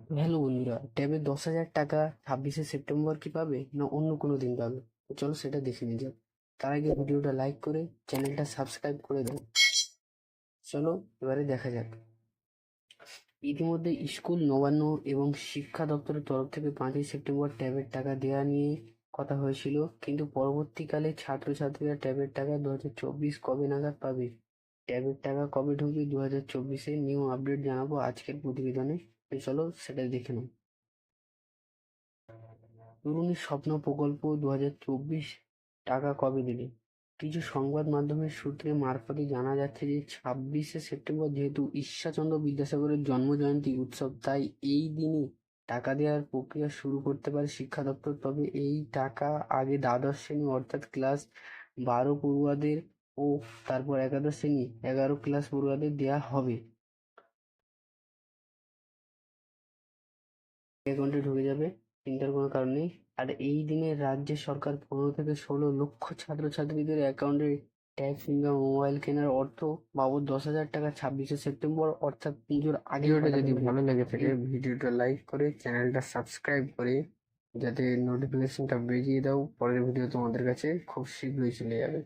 Hello বন্ধুরা, ট্যাবে 10,000 টাকা 26শে সেপ্টেম্বর কি পাবে না অন্য কোনো দিন পাবে? তো চলো সেটা দেখে নিয়ে যাক। তার আগে ভিডিওটা লাইক করে চ্যানেলটা সাবস্ক্রাইব করে দাও। চলো এবারে দেখা যাক। ইতিমধ্যে স্কুল নবান্ন এবং শিক্ষা দপ্তরের তরফ থেকে 5ই সেপ্টেম্বর ট্যাবের টাকা দেওয়া নিয়ে কথা হয়েছিল, কিন্তু পরবর্তীকালে ছাত্রছাত্রীরা ট্যাবের টাকা 2024 কবে নাগাদ পাবে, ট্যাবের টাকা কবে ঢুকবে 2024-এ নিউ আপডেট জানাবো আজকের প্রতিবেদনে। তো চলো সেটা দেখে নাও। তরুণী স্বপ্ন প্রকল্প 2024 টাকা কবে দেবে? কিছু সংবাদ মাধ্যমের সূত্রে মারফতে জানা যাচ্ছে যে 26শে সেপ্টেম্বর যেহেতু ঈশ্বরচন্দ্র বিদ্যাসাগরের জন্মজয়ন্তী উৎসব, তাই এই দিনে টাকা দেওয়ার প্রক্রিয়া শুরু করতে পারে শিক্ষা দপ্তর। তবে এই টাকা আগে দ্বাদশ শ্রেণী অর্থাৎ ক্লাস 12 পড়ুয়াদের ও তারপর একাদশ শ্রেণী 11 ক্লাস পড়ুয়াদের দেওয়া হবে, অ্যাকাউন্টে ঢুকে যাবে, চিন্তার কোনো কারণ নেই। আর এই দিনে রাজ্য সরকার 15 থেকে 16 লক্ষ ছাত্রছাত্রীদের অ্যাকাউন্টে ট্যাব কিংবা মোবাইল কেনার অর্থ বাবদ 10,000 টাকা 26শে সেপ্টেম্বর অর্থাৎ পুজোর আগে ভিডিওটা পাঠাতে যদি পারে। ভালো লেগে থাকে ভিডিওটা লাইক করে চ্যানেলটা সাবস্ক্রাইব করে যাতে নোটিফিকেশনটা বাজিয়ে দাও, পরের ভিডিও তোমাদের কাছে খুব শীঘ্রই চলে যাবে।